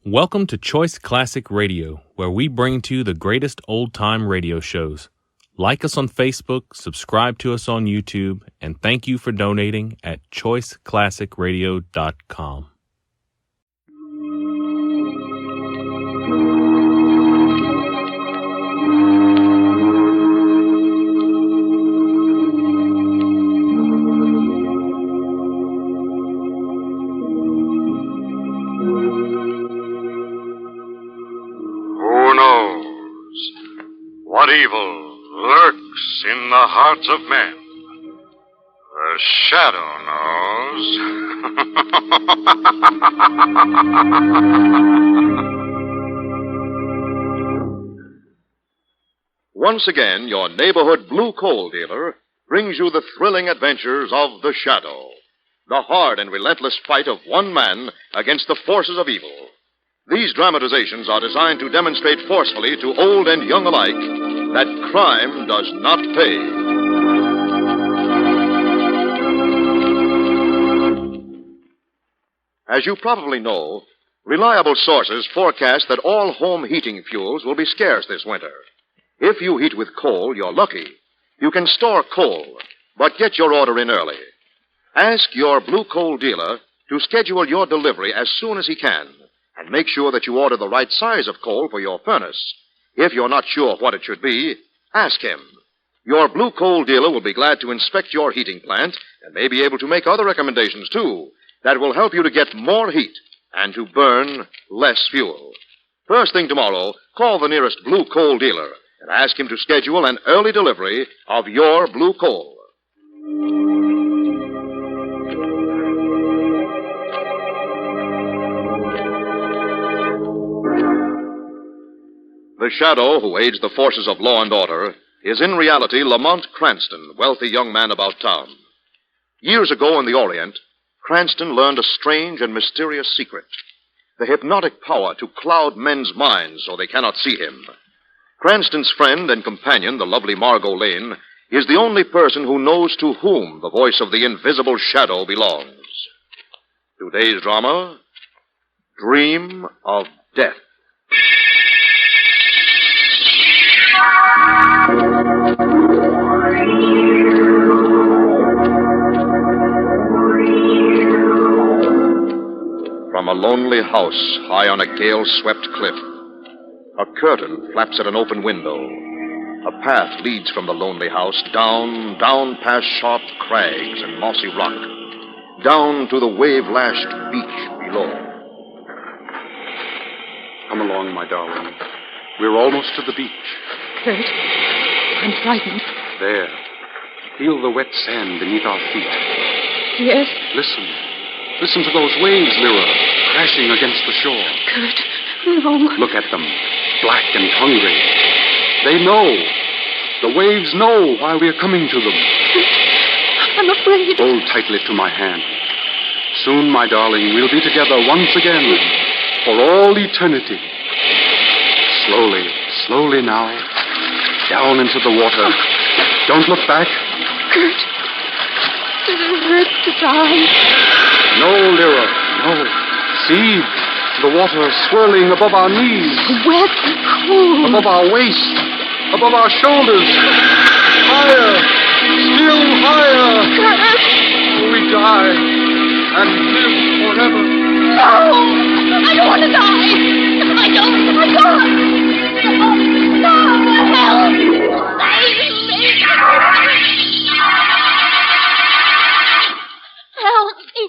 Welcome to Choice Classic Radio, where we bring to you the greatest old-time radio shows. Like us on Facebook, subscribe to us on YouTube, and thank you for donating at choiceclassicradio.com. What evil lurks in the hearts of men? The shadow knows. Once again, your neighborhood blue coal dealer brings you the thrilling adventures of the Shadow, the hard and relentless fight of one man against the forces of evil. These dramatizations are designed to demonstrate forcefully to old and young alike that crime does not pay. As you probably know, reliable sources forecast that all home heating fuels will be scarce this winter. If you heat with coal, you're lucky. You can store coal, but get your order in early. Ask your blue coal dealer to schedule your delivery as soon as he can. And make sure that you order the right size of coal for your furnace. If you're not sure what it should be, ask him. Your blue coal dealer will be glad to inspect your heating plant and may be able to make other recommendations, too, that will help you to get more heat and to burn less fuel. First thing tomorrow, call the nearest blue coal dealer and ask him to schedule an early delivery of your blue coal. The Shadow, who aids the forces of law and order, is in reality Lamont Cranston, wealthy young man about town. Years ago in the Orient, Cranston learned a strange and mysterious secret, the hypnotic power to cloud men's minds so they cannot see him. Cranston's friend and companion, the lovely Margot Lane, is the only person who knows to whom the voice of the invisible Shadow belongs. Today's drama, Dream of Death. From a lonely house high on a gale-swept cliff, a curtain flaps at an open window. A path leads from the lonely house down past sharp crags and mossy rock, down to the wave-lashed beach below. Come along, my darling. We're almost to the beach. Kurt, I'm frightened. There. Feel the wet sand beneath our feet. Yes? Listen. Listen to those waves, Lyra, crashing against the shore. Kurt, no. Look at them, black and hungry. They know. The waves know why we're coming to them. I'm afraid. Hold tightly to my hand. Soon, my darling, we'll be together once again for all eternity. Slowly, slowly now. Down into the water. Don't look back. Kurt, does it hurt to die? No, Lyra, no. See, the water swirling above our knees. Wet and cool. Above our waist. Above our shoulders. Higher. Still higher. Kurt. We die and live forever. No! I don't want to die! I don't! No! Help! Save me! Help me!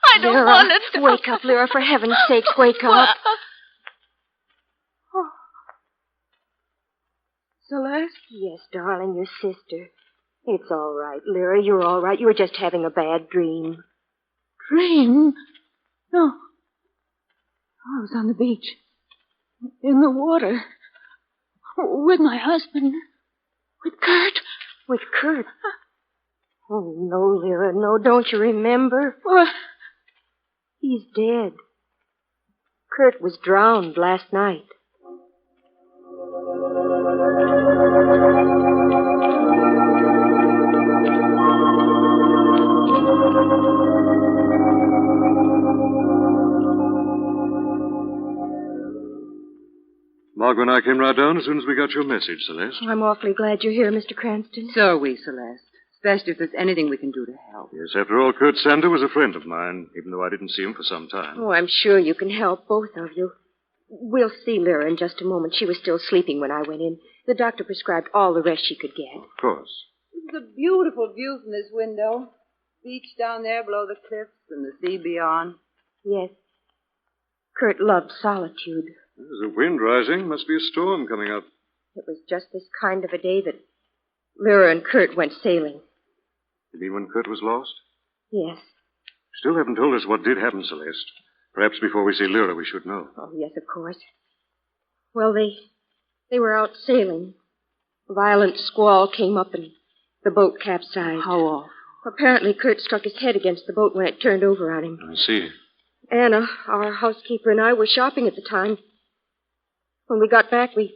I don't want to die. Wake up, Lyra, for heaven's sake, wake up. Oh. Celeste? Yes, darling, your sister. It's all right, Lyra, you're all right. You were just having a bad dream. Dream? No. I was on the beach. In the water. With my husband. With Kurt. With Kurt? Oh, no, Lyra, no. Don't you remember? What? He's dead. Kurt was drowned last night. Margot and I came right down as soon as we got your message, Celeste. I'm awfully glad you're here, Mr. Cranston. So are we, Celeste. Especially if there's anything we can do to help. Yes, after all, Kurt Sander was a friend of mine, even though I didn't see him for some time. Oh, I'm sure you can help, both of you. We'll see Lyra in just a moment. She was still sleeping when I went in. The doctor prescribed all the rest she could get. Of course. It's a beautiful view from this window. Beach down there below the cliffs and the sea beyond. Yes. Kurt loved solitude. There's a wind rising. Must be a storm coming up. It was just this kind of a day that Lyra and Kurt went sailing. You mean when Kurt was lost? Yes. Still haven't told us what did happen, Celeste. Perhaps before we see Lyra, we should know. Oh, yes, of course. Well, they were out sailing. A violent squall came up and the boat capsized. How awful. Apparently, Kurt struck his head against the boat when it turned over on him. I see. Anna, our housekeeper, and I were shopping at the time. When we got back, we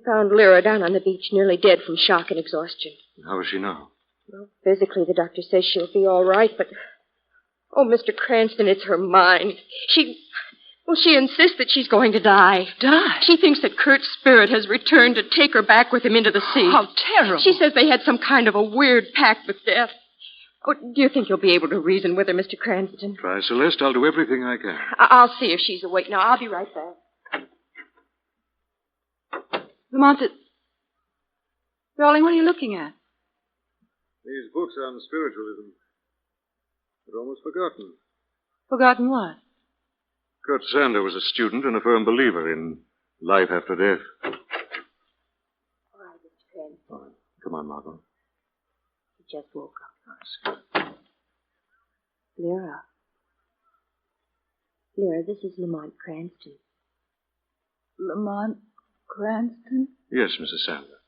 found Lyra down on the beach, nearly dead from shock and exhaustion. How is she now? Well, physically, the doctor says she'll be all right, but... Oh, Mr. Cranston, it's her mind. She insists that she's going to die. Die? She thinks that Kurt's spirit has returned to take her back with him into the sea. How terrible. She says they had some kind of a weird pact with death. Oh, do you think you'll be able to reason with her, Mr. Cranston? Try, Celeste. I'll do everything I can. I'll see if she's awake now. I'll be right back. Lamont, darling, what are you looking at? These books on spiritualism. They're almost forgotten. Forgotten what? Kurt Sander was a student and a firm believer in life after death. All right, Mr. Cranston. All right. Come on, Margot. He just woke up. Lyra. Lyra, this is Lamont Cranston. Lamont Cranston? Yes, Mrs. Sander.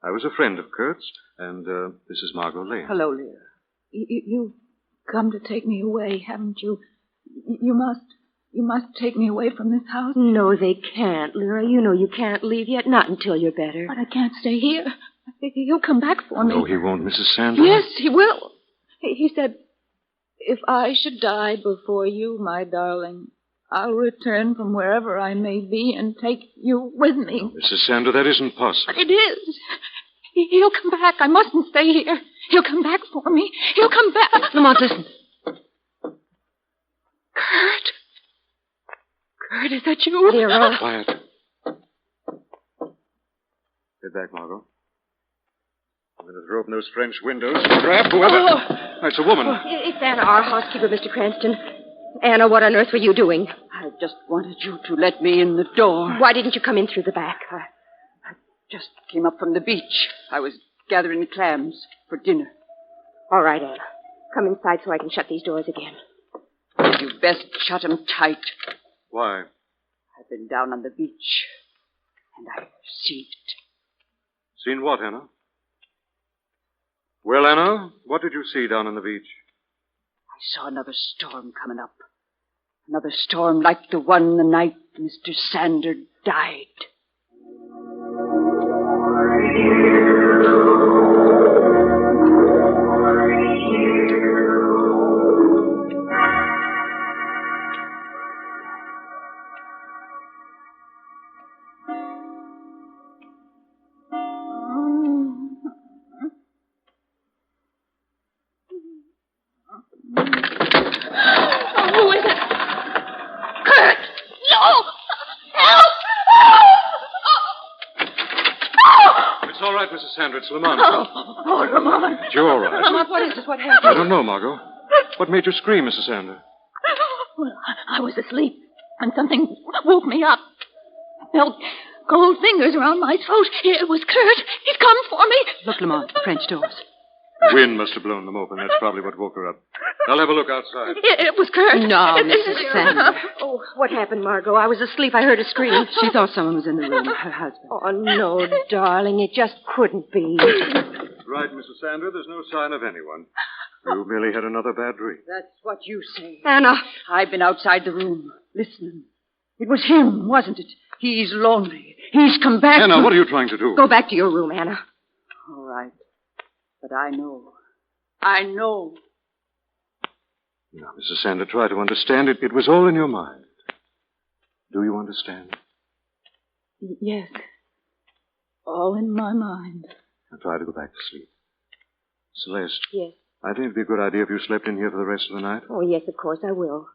I was a friend of Kurt's, and this is Margot Lane. Hello, Lyra. You've come to take me away, haven't you? You must take me away from this house. No, they can't, Lyra. You know you can't leave yet, not until you're better. But I can't stay here. He'll come back for me. No, he won't, Mrs. Sander. Yes, he will. He said, if I should die before you, my darling, I'll return from wherever I may be and take you with me. No, Mrs. Sander, that isn't possible. But it is. He'll come back. I mustn't stay here. He'll come back for me. He'll come back. Lamont, listen. Kurt? Kurt, is that you? Lyra. Quiet. Get back, Margot. I'm going to throw open those French windows and grab whoever... Oh. It's a woman. It's Anna, our housekeeper, Mr. Cranston. Anna, what on earth were you doing? I just wanted you to let me in the door. Why didn't you come in through the back? I just came up from the beach. I was gathering clams for dinner. All right, Anna. Come inside so I can shut these doors again. You'd best shut 'em tight. Why? I've been down on the beach, and I've seen it. Seen what, Anna? Well, Anna, what did you see down on the beach? I saw another storm coming up. Another storm like the one the night Mr. Sander died. Who is it? Kurt! No! Help! It's all right, Mrs. Sander. It's Lamont. Oh, Lamont. You're all right. Lamont, what is this? What I happened? don't know, Margot. What made you scream, Mrs. Sander? Well, I was asleep, and something woke me up. I felt cold fingers around my throat. It was Kurt. He's come for me. Look, Lamont, the French doors. Wind must have blown them open. That's probably what woke her up. I'll have a look outside. It was Kurt. No, Mrs. Sander. Oh, what happened, Margot? I was asleep. I heard a scream. She thought someone was in the room, her husband. Oh, no, darling. It just couldn't be. Right, Mrs. Sander. There's no sign of anyone. You merely had another bad dream. That's what you say. Anna. I've been outside the room, listening. It was him, wasn't it? He's lonely. He's come back. Anna, what are you trying to do? Go back to your room, Anna. All right. But I know. I know. Now, Mrs. Sander, try to understand it. It was all in your mind. Do you understand? Yes. All in my mind. Now try to go back to sleep. Celeste. Yes. I think it'd be a good idea if you slept in here for the rest of the night. Oh, yes, of course, I will.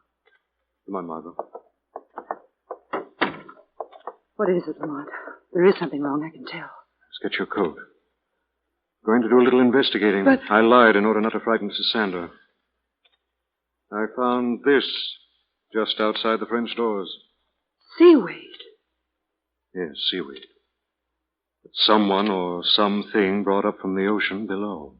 Come on, Margot. What is it, Lamont? There is something wrong, I can tell. Let's get your coat. Going to do a little investigating. But- I lied in order not to frighten Mrs. Sander. I found this just outside the French doors. Seaweed. Yes, seaweed. That someone or something brought up from the ocean below.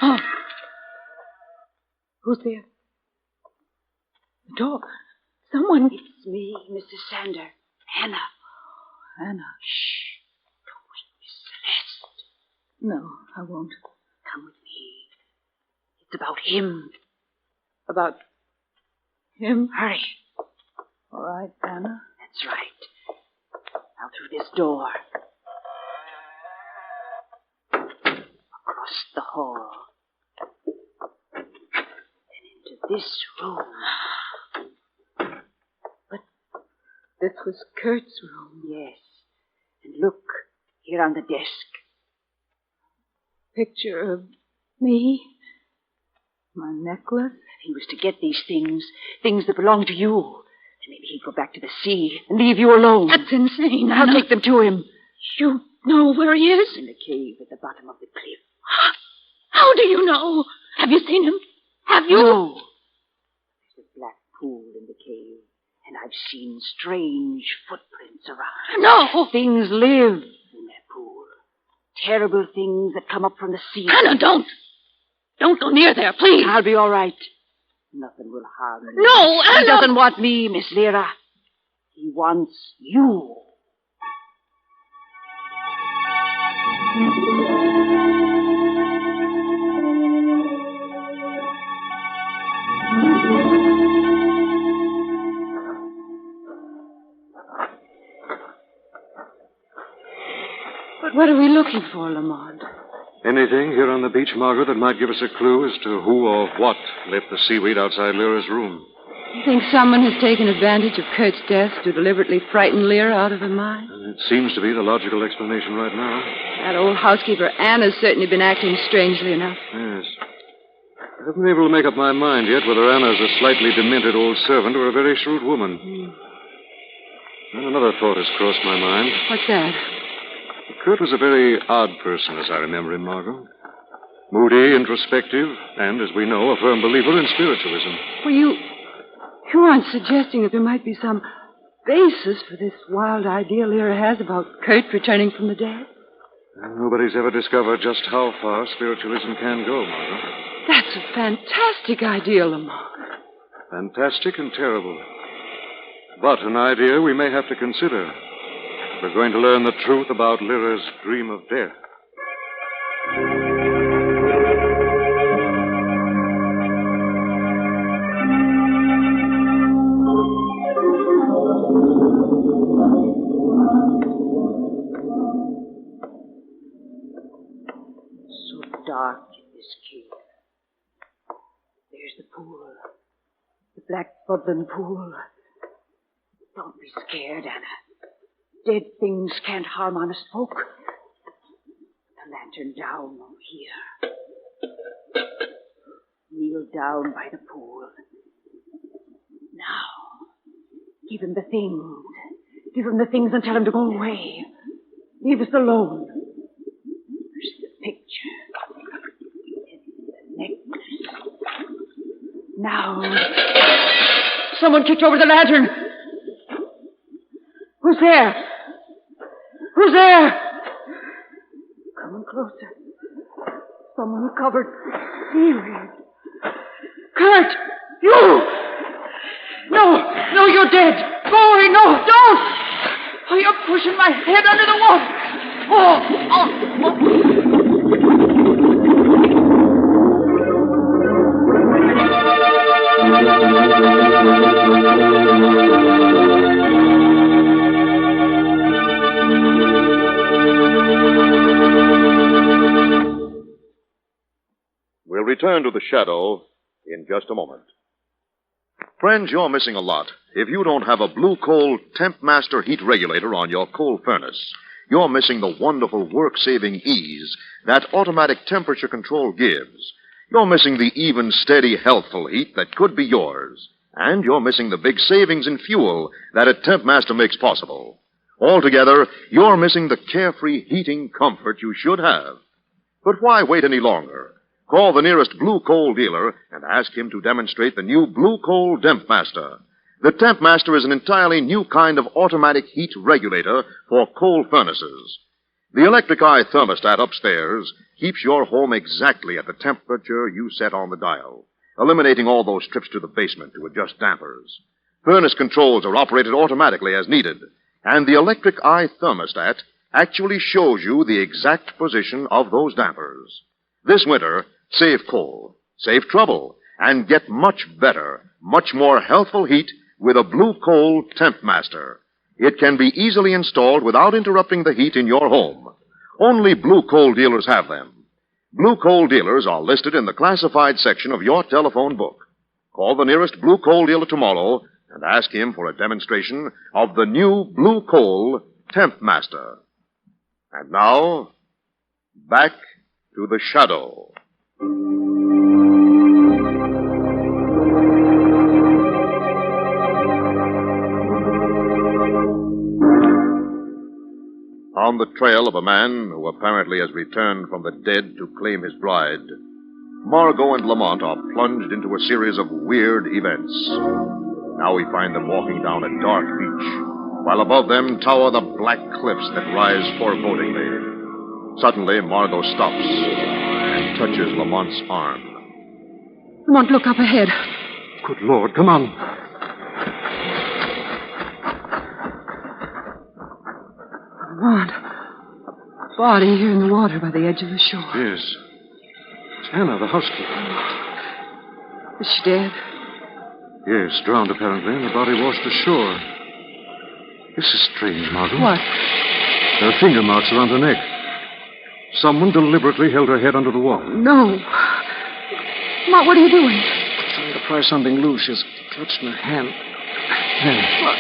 Oh, Who's there? the door. Someone. It's me, Mrs. Sander. Hannah. Anna. Shh. Don't wake Miss Celeste. No, I won't. Come with me. It's about him. About him? Hurry. All right, Anna. That's right. Now through this door. Across the hall. Then into this room. This was Kurt's room. Yes. And look, here on the desk. Picture of me. My necklace. He was to get these things that belong to you. And maybe he'd go back to the sea and leave you alone. That's insane, I'll Anna. take them to him. You know where he is? In the cave at the bottom of the cliff. How do you know? Have you seen him? Have you? No. There's a black pool in the cave. And I've seen strange footprints around. No. Things live in that pool. Terrible things that come up from the sea. Anna, don't. Don't go near there, please. I'll be all right. Nothing will harm you. No, Anna. He doesn't want me, Miss Lyra. He wants you. But what are we looking for, Lamont? Anything here on the beach, Margaret, that might give us a clue as to who or what left the seaweed outside Lyra's room? You think someone has taken advantage of Kurt's death to deliberately frighten Lyra out of her mind? It seems to be the logical explanation right now. That old housekeeper Anne has certainly been acting strangely enough. Yes. I haven't been able to make up my mind yet whether Anna's a slightly demented old servant or a very shrewd woman. Then another thought has crossed my mind. What's that? Kurt was a very odd person, as I remember him, Margot. Moody, introspective, and, as we know, a firm believer in spiritualism. Well, you aren't suggesting that there might be some basis for this wild idea Lyra has about Kurt returning from the dead? Nobody's ever discovered just how far spiritualism can go, Margot. That's a fantastic idea, Lamont. Fantastic and terrible. But an idea we may have to consider. We're going to learn the truth about Lyra's dream of death. So dark in this cave. There's the pool. The black bubbling pool. Don't be scared, Anna. Dead things can't harm honest folk. The lantern down over here. Kneel down by the pool. Now, give him the things. Give him the things and tell him to go away. Leave us alone. There's the picture. And the necklace. Now, someone kicked over the lantern. Who's there? Who's there? Coming closer. Someone covered seaweed. Kurt! You! No, you're dead. Go away, no, don't! Oh, you're pushing my head under the water. Oh! return to the shadow in just a moment. Friends, you're missing a lot if you don't have a Blue Coal Temp Master heat regulator on your coal furnace. You're missing the wonderful work-saving ease that automatic temperature control gives. You're missing the even, steady, healthful heat that could be yours. And you're missing the big savings in fuel that a Temp Master makes possible. Altogether, you're missing the carefree heating comfort you should have. But why wait any longer? Call the nearest Blue Coal dealer and ask him to demonstrate the new Blue Coal Temp Master. The Temp Master is an entirely new kind of automatic heat regulator for coal furnaces. The electric eye thermostat upstairs keeps your home exactly at the temperature you set on the dial, eliminating all those trips to the basement to adjust dampers. Furnace controls are operated automatically as needed, and the electric eye thermostat actually shows you the exact position of those dampers. This winter, save coal, save trouble, and get much better, much more healthful heat with a Blue Coal Temp Master. It can be easily installed without interrupting the heat in your home. Only Blue Coal dealers have them. Blue Coal dealers are listed in the classified section of your telephone book. Call the nearest Blue Coal dealer tomorrow and ask him for a demonstration of the new Blue Coal Temp Master. And now, back to the shadow. On the trail of a man who apparently has returned from the dead to claim his bride, Margot and Lamont are plunged into a series of weird events. Now we find them walking down a dark beach, while above them tower the black cliffs that rise forebodingly. Suddenly, Margot stops and touches Lamont's arm. Lamont, look up ahead. Good Lord, come on. Lamont. Body here in the water by the edge of the shore. Yes. It's Anna, the housekeeper. Is she dead? Yes, drowned apparently, and the body washed ashore. This is strange, Margot. What? There are finger marks around her neck. Someone deliberately held her head under the water. No. Lamont, what are you doing? Trying to pry something loose. She's clutched in her hand. There. What?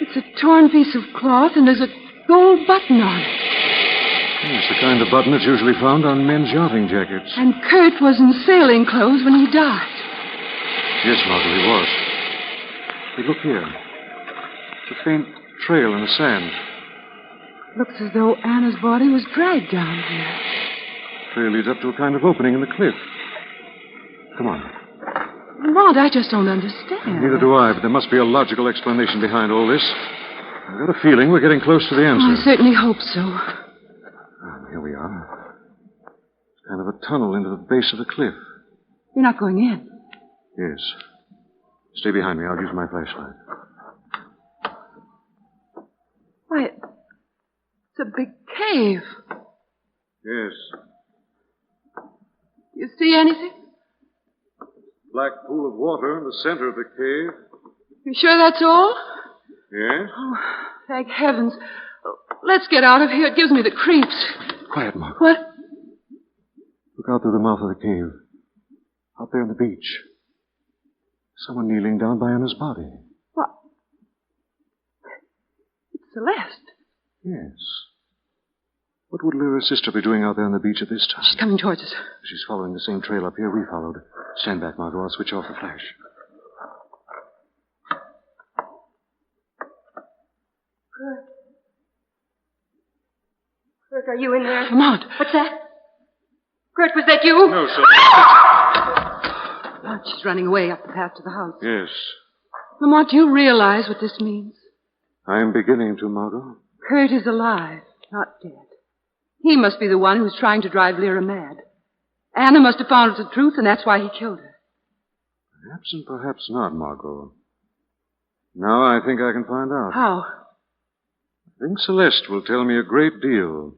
It's a torn piece of cloth, and there's a gold button on it. Yes, the kind of button that's usually found on men's yachting jackets. And Kurt was in sailing clothes when he died. Yes, Margot, he was. Hey, look here. It's a faint trail in the sand. Looks as though Anna's body was dragged down here. Trail leads up to a kind of opening in the cliff. Come on. Lamont, I just don't understand. Neither do I, but there must be a logical explanation behind all this. I've got a feeling we're getting close to the answer. I certainly hope so. Here we are. It's kind of a tunnel into the base of the cliff. You're not going in? Yes. Stay behind me. I'll use my flashlight. Why, it's a big cave. Yes. Do you see anything? Black pool of water in the center of the cave. You sure that's all? Yes? Oh, thank heavens. Let's get out of here. It gives me the creeps. Quiet, Mark. What? Look out through the mouth of the cave. Out there on the beach. Someone kneeling down by Anna's body. What? It's Celeste. Yes. What would Lyra's sister be doing out there on the beach at this time? She's coming towards us. She's following the same trail up here we followed. Stand back, Margot. I'll switch off the flash. Kurt, are you in there? Lamont. What's that? Kurt, was that you? No, sir. Lamont, she's running away up the path to the house. Yes. Lamont, do you realize what this means? I am beginning to, Margot. Kurt is alive, not dead. He must be the one who's trying to drive Lyra mad. Anna must have found out the truth, and that's why he killed her. Perhaps and perhaps not, Margot. Now I think I can find out. How? I think Celeste will tell me a great deal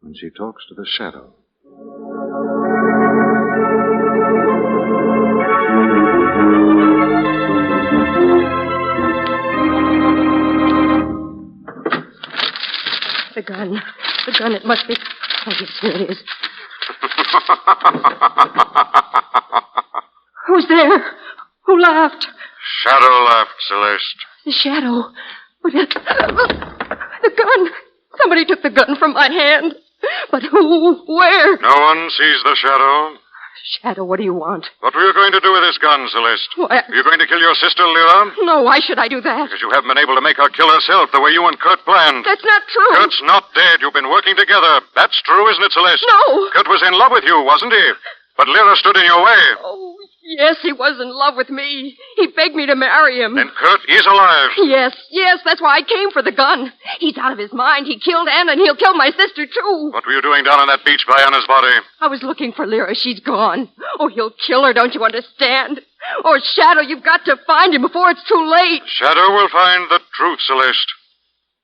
when she talks to the shadow. The gun. The gun, it must be. Oh, yes, here it is. Who's there? Who laughed? Shadow laughed, Celeste. The shadow. But the gun. Somebody took the gun from my hand. But who? Where? No one sees the shadow. Shadow, what do you want? What were you going to do with this gun, Celeste? Why, Are you going to kill your sister, Lyra? no, why should I do that? Because you haven't been able to make her kill herself the way you and Kurt planned. That's not true. Kurt's not dead. You've been working together. That's true, isn't it, Celeste? No. Kurt was in love with you, wasn't he? But Lyra stood in your way. Oh, yes, he was in love with me. He begged me to marry him. Then Kurt is alive. Yes, that's why I came for the gun. He's out of his mind. He killed Anna, and he'll kill my sister, too. What were you doing down on that beach by Anna's body? I was looking for Lyra. She's gone. Oh, he'll kill her, don't you understand? Oh, Shadow, you've got to find him before it's too late. Shadow will find the truth, Celeste.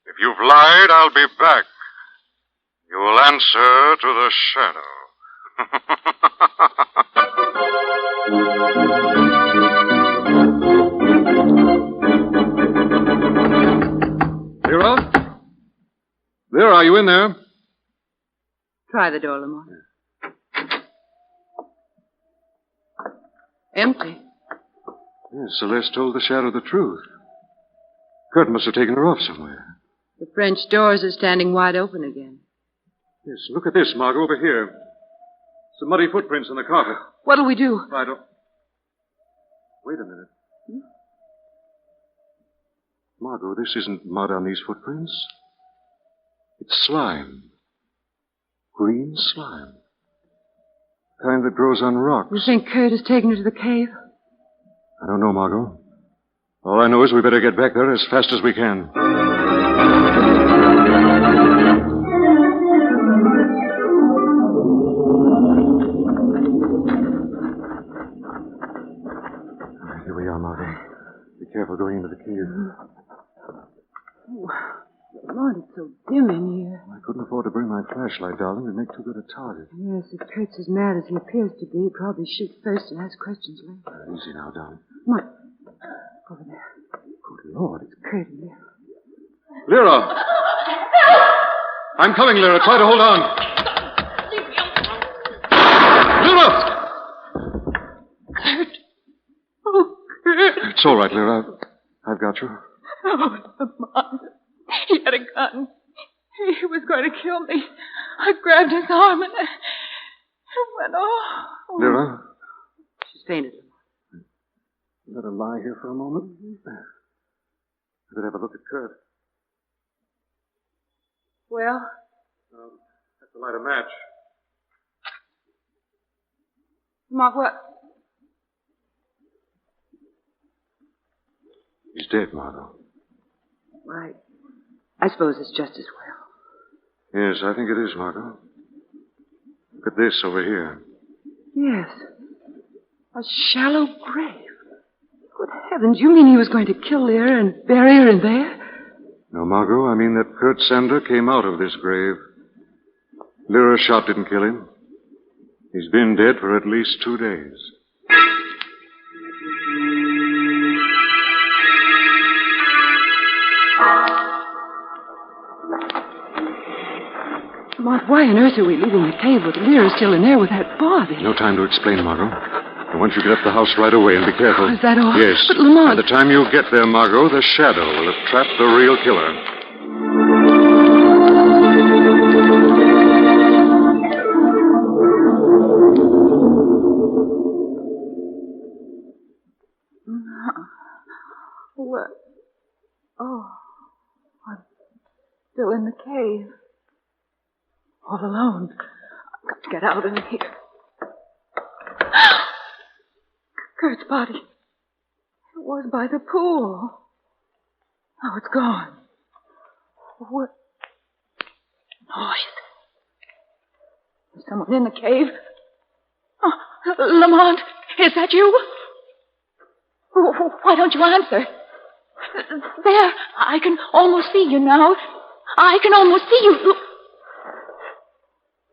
If you've lied, I'll be back. You will answer to the Shadow. Lyra? Lyra, are you in there? Try the door, Lamont. Empty. Yes, Celeste told the Shadow the truth. Kurt must have taken her off somewhere. The French doors are standing wide open again. Yes, look at this, Margot, over here. Some muddy footprints on the carpet. What'll we do? I don't... Wait a minute. Margot, this isn't mud on these footprints. It's slime. Green slime. The kind that grows on rocks. You think Kurt has taken her to the cave? I don't know, Margot. All I know is we better get back there as fast as we can. Here we are, Margot. Be careful going into the cave. Oh, Lamont, it's so dim in here. I couldn't afford to bring my flashlight, darling. We'd make too good a target. Yes, if Kurt's as mad as he appears to be, he'd probably shoot first and ask questions later. Easy now, darling. What? Over there. Good Lord, it's... Kurt in there. Lyra! I'm coming, Lyra. Try to hold on. Lyra! Kurt. Oh, Kurt. It's all right, Lyra. I've got you. Oh, Lamont. He had a gun. He was going to kill me. I grabbed his arm and it went off. Lyra, She's fainted. let her lie here for a moment. I could have a look at Kurt. Well? Have to light a match. Lamont, what? He's dead, Margot. Right. I suppose it's just as well. Yes, I think it is, Margot. Look at this over here. Yes. A shallow grave. Good heavens, you mean he was going to kill Lyra and bury her in there? No, Margot, I mean that Kurt Sander came out of this grave. Lyra's shot didn't kill him. He's been dead for at least 2 days. Lamont, why on earth are we leaving the cave with Lyra still in there with that body? No time to explain, Margot. I want you to get up the house right away and be careful. Oh, is that all? Yes. But, Lamont... By the time you get there, Margot, the Shadow will have trapped the real killer. What? Oh, I'm still in the cave. All alone. I've got to get out of here. Kurt's body. It was by the pool. Oh, it's gone. What? Noise. There's someone in the cave. Oh, Lamont, is that you? Why don't you answer? There, I can almost see you now. I can almost see you.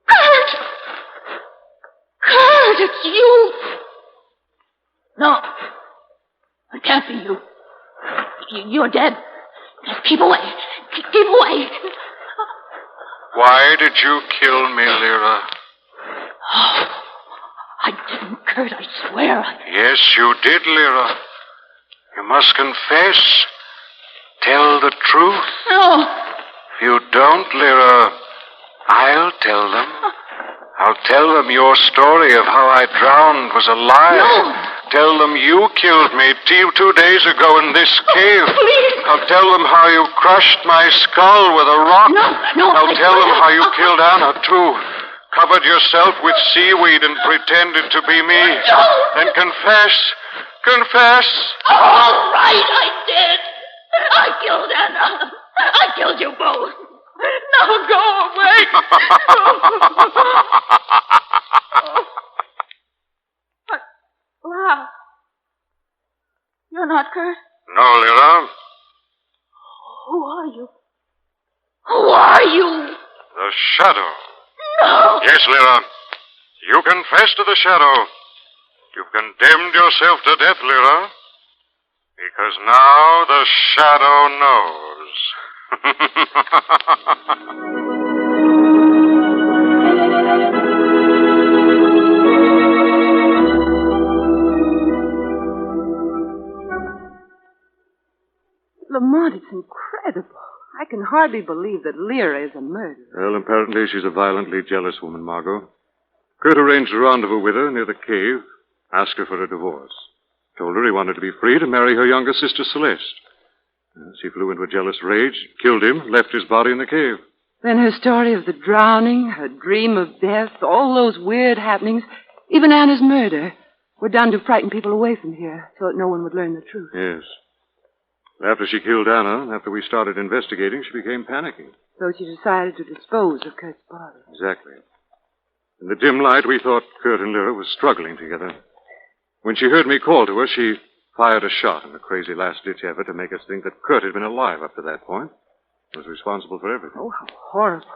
Kurt! Kurt, it's you! No, it can't be you. You're dead. Just keep away. Keep away. Why did you kill me, Lyra? Oh, I didn't, Kurt, I swear. Yes, you did, Lyra. You must confess. Tell the truth. No. If you don't, Lyra, I'll tell them. I'll tell them your story of how I drowned was a lie. No. Tell them you killed me 2 days ago in this cave. Please. I'll tell them how you crushed my skull with a rock. No, I'll tell them how you killed Anna, too. Covered yourself with seaweed and pretended to be me. No. Then confess. Confess. All right, I did. I killed Anna. I killed you both. Now go away. Wow. You're not Kurt? No, Lyra. Who are you? Who are you? The Shadow. No. Yes, Lyra. You confess to the Shadow. You've condemned yourself to death, Lyra. Because now the Shadow knows. Lamont, it's incredible. I can hardly believe that Lyra is a murderer. Well, apparently she's a violently jealous woman, Margot. Kurt arranged a rendezvous with her near the cave, asked her for a divorce. Told her he wanted to be free to marry her younger sister, Celeste. She flew into a jealous rage, killed him, left his body in the cave. Then her story of the drowning, her dream of death, all those weird happenings, even Anna's murder, were done to frighten people away from here so that no one would learn the truth. Yes. After she killed Anna, after we started investigating, she became panicky. So she decided to dispose of Kurt's body. Exactly. In the dim light, we thought Kurt and Lyra were struggling together. When she heard me call to her, she fired a shot in a crazy last-ditch effort to make us think that Kurt had been alive up to that point. Was responsible for everything. Oh, how horrible.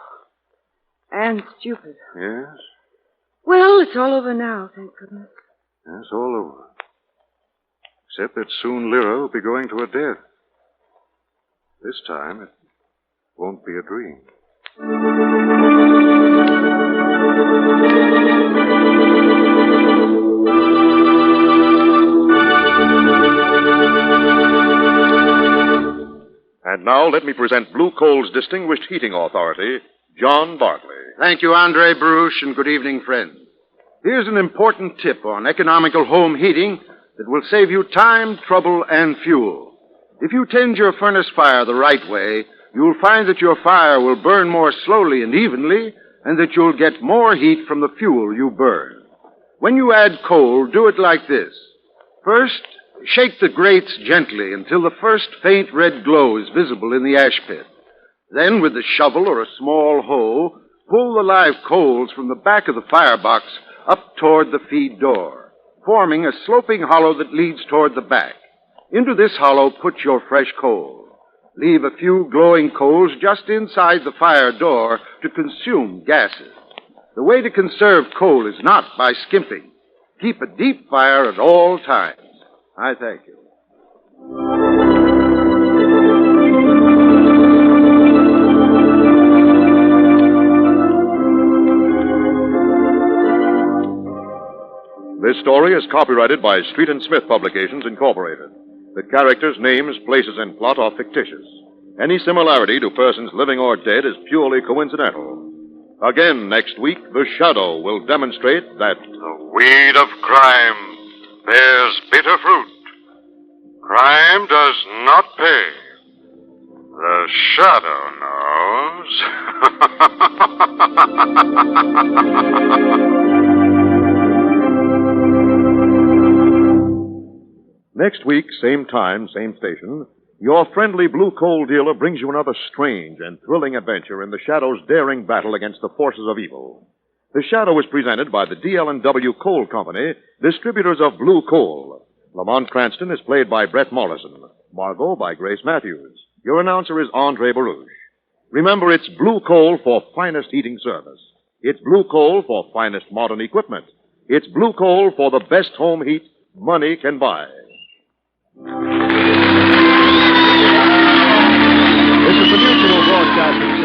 And stupid. Yes? Well, it's all over now, thank goodness. Yes, all over. Except that soon Lyra will be going to her death. This time, it won't be a dream. And now let me present Blue Coal's distinguished heating authority, John Barkley. Thank you, Andre Baruch, and good evening, friends. Here's an important tip on economical home heating that will save you time, trouble, and fuel. If you tend your furnace fire the right way, you'll find that your fire will burn more slowly and evenly, and that you'll get more heat from the fuel you burn. When you add coal, do it like this. First, shake the grates gently until the first faint red glow is visible in the ash pit. Then, with a shovel or a small hoe, pull the live coals from the back of the firebox up toward the feed door, forming a sloping hollow that leads toward the back. Into this hollow, put your fresh coal. Leave a few glowing coals just inside the fire door to consume gases. The way to conserve coal is not by skimping. Keep a deep fire at all times. I thank you. This story is copyrighted by Street and Smith Publications, Incorporated. The characters, names, places, and plot are fictitious. Any similarity to persons living or dead is purely coincidental. Again, next week, the Shadow will demonstrate that The weed of crime bears bitter fruit. Crime does not pay. The Shadow knows. next week, same time, same station, your friendly Blue Coal dealer brings you another strange and thrilling adventure in the Shadow's daring battle against the forces of evil. The Shadow is presented by the DL&W Coal Company, distributors of Blue Coal. Lamont Cranston is played by Brett Morrison. Margot by Grace Matthews. Your announcer is Andre Baruch. Remember, it's Blue Coal for finest heating service. It's Blue Coal for finest modern equipment. It's Blue Coal for the best home heat money can buy. This is the Mutual Broadcasting